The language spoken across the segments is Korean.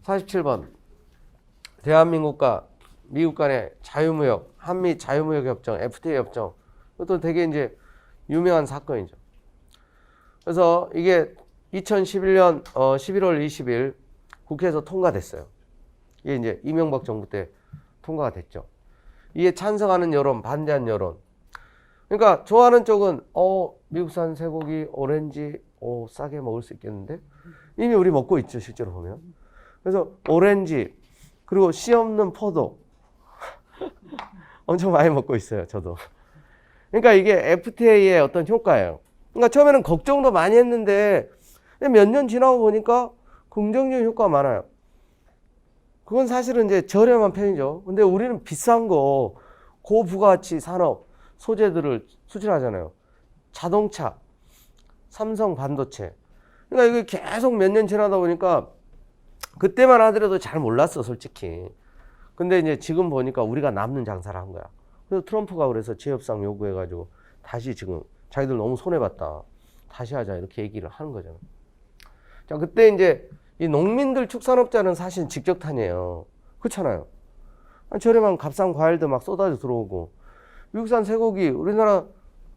47번. 대한민국과 미국 간의 자유무역, 한미 자유무역 협정, FTA 협정. 이것도 되게 이제 유명한 사건이죠. 그래서 이게 2011년 11월 20일 국회에서 통과됐어요. 이게 이제 이명박 정부 때 통과가 됐죠. 이에 찬성하는 여론, 반대하는 여론. 그러니까 좋아하는 쪽은 미국산 쇠고기, 오렌지 싸게 먹을 수 있겠는데 이미 우리 먹고 있죠, 실제로 보면. 그래서 오렌지 그리고 씨 없는 포도 엄청 많이 먹고 있어요, 저도. 그러니까 이게 FTA의 어떤 효과예요. 그러니까 처음에는 걱정도 많이 했는데 몇 년 지나고 보니까 긍정적인 효과가 많아요. 그건 사실은 이제 저렴한 편이죠. 근데 우리는 비싼 거, 고부가가치 산업 소재들을 수출하잖아요. 자동차, 삼성 반도체. 그러니까 이게 계속 몇 년 지나다 보니까 그때만 하더라도 잘 몰랐어, 솔직히. 근데 이제 지금 보니까 우리가 남는 장사를 한 거야. 그래서 트럼프가 그래서 재협상 요구해가지고 다시 지금 자기들 너무 손해봤다. 다시 하자. 이렇게 얘기를 하는 거잖아. 자, 그때 이제 이 농민들 축산업자는 사실 직격탄이에요. 그렇잖아요. 저렴한 값싼 과일도 막 쏟아져 들어오고. 미국산 쇠고기, 우리나라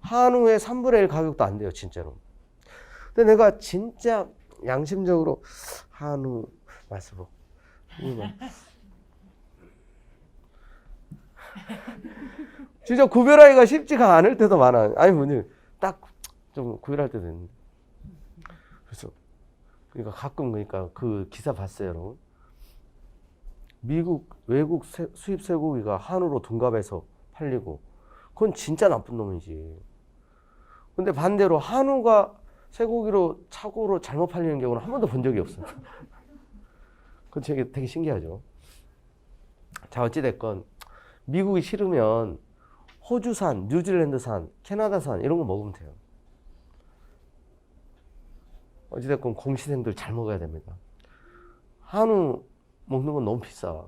한우의 3분의 1 가격도 안 돼요, 진짜로. 근데 내가 진짜 양심적으로 한우 맛을 보고. 진짜 구별하기가 쉽지가 않을 때도 많아. 아니, 뭐니, 딱 좀 구별할 때도 있는데. 그래서, 그러니까 가끔, 그러니까 그 기사 봤어요, 여러분. 미국, 외국 수입 쇠고기가 한우로 둔갑해서 팔리고, 그건 진짜 나쁜 놈이지. 근데 반대로 한우가 쇠고기로 착오로 잘못 팔리는 경우는 한 번도 본 적이 없어요. 그건 되게 신기하죠. 자, 어찌됐건, 미국이 싫으면 호주산, 뉴질랜드산, 캐나다산 이런 거 먹으면 돼요. 어찌됐건 공시생들 잘 먹어야 됩니다. 한우 먹는 건 너무 비싸.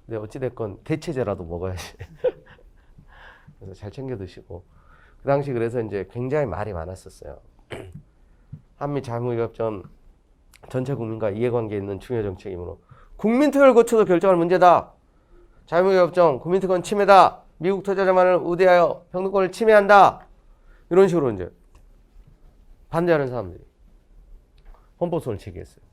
근데 어찌됐건 대체제라도 먹어야지. 그래서 잘 챙겨 드시고. 그 당시 그래서 이제 굉장히 말이 많았었어요. 한미 자유무역협정 전체 국민과 이해관계 있는 중요 정책이므로 국민투표를 거쳐서 결정할 문제다. 자유무역협정 국민특권 침해다. 미국 투자자만을 우대하여 평등권을 침해한다. 이런 식으로 이제 반대하는 사람들이 헌법소원을 제기했어요.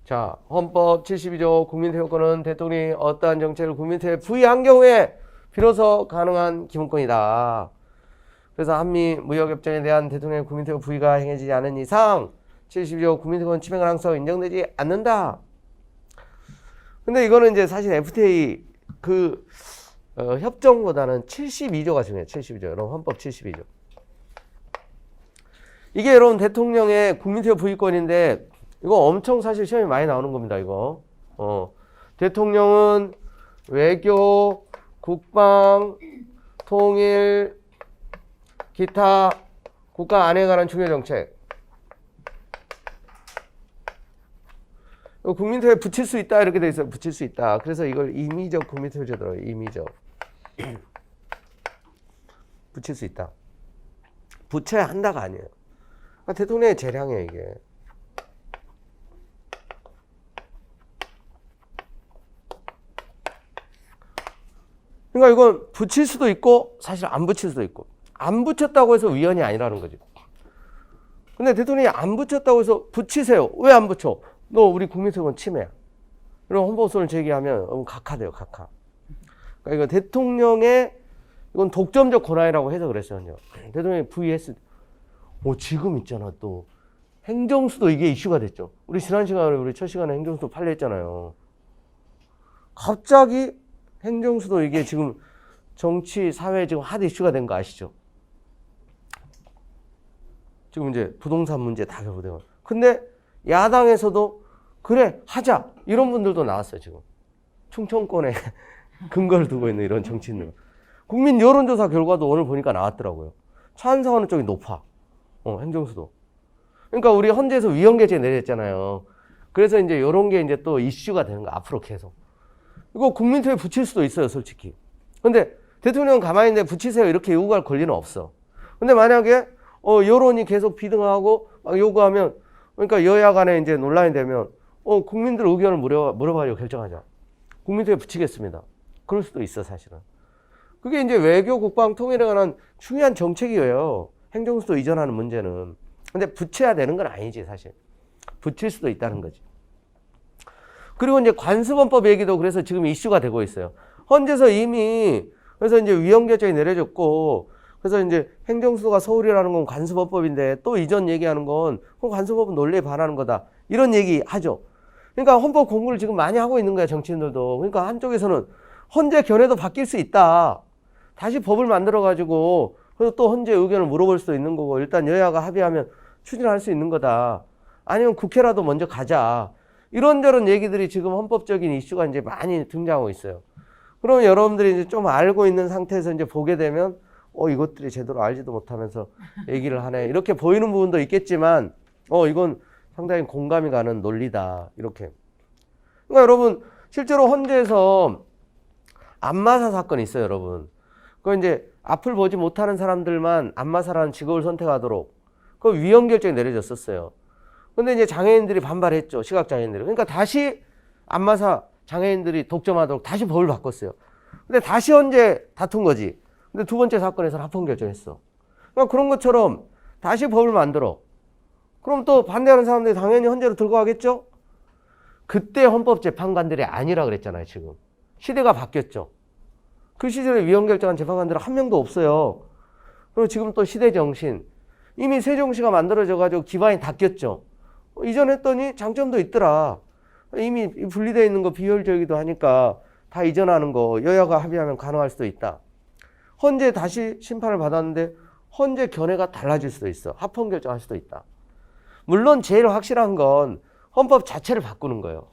자, 헌법 72조 국민투표권은 대통령이 어떠한 정책을 국민투표에 부의한 경우에 비로소 가능한 기본권이다. 그래서 한미 무역협정에 대한 대통령의 국민투표 부의가 행해지지 않은 이상 72조 국민투표권 침해 가능성 인정되지 않는다. 근데 이거는 이제 사실 FTA 협정보다는 72조가 중요해요. 72조. 여러분 헌법 72조. 이게 여러분 대통령의 국민투표 부의권인데 이거 엄청 사실 시험이 많이 나오는 겁니다. 이거. 대통령은 외교, 국방, 통일, 기타 국가 안에 관한 중요 정책. 국민투표에 붙일 수 있다 이렇게 돼 있어요. 붙일 수 있다. 그래서 이걸 임의적 국민투표제더라고요. 임의적. 붙일 수 있다. 붙여야 한다가 아니에요. 그러니까 대통령의 재량이에요, 이게. 그러니까 이건 붙일 수도 있고 사실 안 붙일 수도 있고. 안 붙였다고 해서 위헌이 아니라는 거죠. 근데 대통령이 안 붙였다고 해서 붙이세요. 왜 안 붙여? 너 우리 국민투표권 침해야. 이런 헌법소원을 제기하면 각하돼요, 각하. 그러니까 이거 대통령의 이건 독점적 권한이라고 해서 그랬어요. 대통령이 부의했을 때. 지금 있잖아, 또. 행정수도 이게 이슈가 됐죠. 우리 지난 시간에, 우리 첫 시간에 행정수도 판례했잖아요. 갑자기 행정수도 이게 지금 정치, 사회에 지금 핫 이슈가 된 거 아시죠? 지금 이제 부동산 문제 다 결부되고. 근데 야당에서도 그래, 하자. 이런 분들도 나왔어요, 지금. 충청권에 근거를 두고 있는 이런 정치인들. 국민 여론조사 결과도 오늘 보니까 나왔더라고요. 찬성하는 쪽이 높아. 행정수도. 그러니까 우리 헌재에서 위헌개정 내렸잖아요. 그래서 이제 이런 게 이제 또 이슈가 되는 거 앞으로 계속. 이거 국민투표에 붙일 수도 있어요, 솔직히. 근데 대통령은 가만히 있는데 붙이세요 이렇게 요구할 권리는 없어. 근데 만약에 여론이 계속 비등하고 막 요구하면 그러니까 여야 간에 이제 논란이 되면 국민들 의견을 물어봐요. 결정하자. 국민들에 붙이겠습니다. 그럴 수도 있어, 사실은. 그게 이제 외교, 국방, 통일에 관한 중요한 정책이에요. 행정수도 이전하는 문제는. 근데 붙여야 되는 건 아니지, 사실. 붙일 수도 있다는 거지. 그리고 이제 관습헌법 얘기도 그래서 지금 이슈가 되고 있어요. 헌재에서 이미 그래서 이제 위헌 결정이 내려졌고 그래서 이제 행정수도가 서울이라는 건 관습헌법인데 또 이전 얘기하는 건 관습헌법 논리에 반하는 거다. 이런 얘기 하죠. 그러니까 헌법 공부를 지금 많이 하고 있는 거야, 정치인들도. 그러니까 한쪽에서는 헌재 견해도 바뀔 수 있다. 다시 법을 만들어가지고 그래서 또 헌재 의견을 물어볼 수도 있는 거고 일단 여야가 합의하면 추진할 수 있는 거다. 아니면 국회라도 먼저 가자. 이런저런 얘기들이 지금 헌법적인 이슈가 이제 많이 등장하고 있어요. 그러면 여러분들이 이제 좀 알고 있는 상태에서 이제 보게 되면 이것들이 제대로 알지도 못하면서 얘기를 하네. 이렇게 보이는 부분도 있겠지만 이건 상당히 공감이 가는 논리다. 이렇게. 그러니까 여러분 실제로 헌재에서 안마사 사건이 있어요, 여러분. 그 이제 앞을 보지 못하는 사람들만 안마사라는 직업을 선택하도록 그 위헌 결정이 내려졌었어요. 근데 이제 장애인들이 반발했죠. 시각장애인들이. 그러니까 다시 안마사 장애인들이 독점하도록 다시 법을 바꿨어요. 근데 다시 헌재 다툰 거지. 근데 두 번째 사건에서는 합헌 결정했어. 그러니까 그런 것처럼 다시 법을 만들어. 그럼 또 반대하는 사람들이 당연히 헌재로 들고 가겠죠? 그때 헌법재판관들이 아니라 그랬잖아요, 지금. 시대가 바뀌었죠. 그 시절에 위헌 결정한 재판관들은 한 명도 없어요. 그리고 지금 또 시대 정신. 이미 세종시가 만들어져가지고 기반이 닦였죠. 이전했더니 장점도 있더라. 이미 분리되어 있는 거 비효율적이기도 하니까 다 이전하는 거 여야가 합의하면 가능할 수도 있다. 헌재 다시 심판을 받았는데 헌재 견해가 달라질 수도 있어. 합헌 결정할 수도 있다. 물론 제일 확실한 건 헌법 자체를 바꾸는 거예요.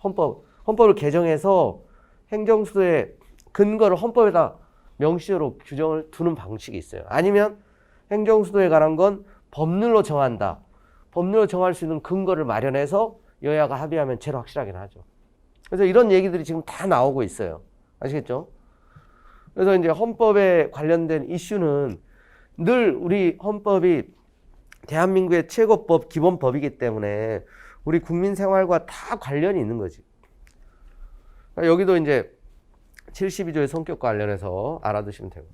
헌법을 개정해서 행정수도의 근거를 헌법에다 명시적으로 규정을 두는 방식이 있어요. 아니면 행정수도에 관한 건 법률로 정한다. 법률로 정할 수 있는 근거를 마련해서 여야가 합의하면 제일 확실하긴 하죠. 그래서 이런 얘기들이 지금 다 나오고 있어요. 아시겠죠? 그래서 이제 헌법에 관련된 이슈는 늘 우리 헌법이 대한민국의 최고법, 기본법이기 때문에 우리 국민 생활과 다 관련이 있는 거지. 여기도 이제 72조의 성격과 관련해서 알아두시면 되고.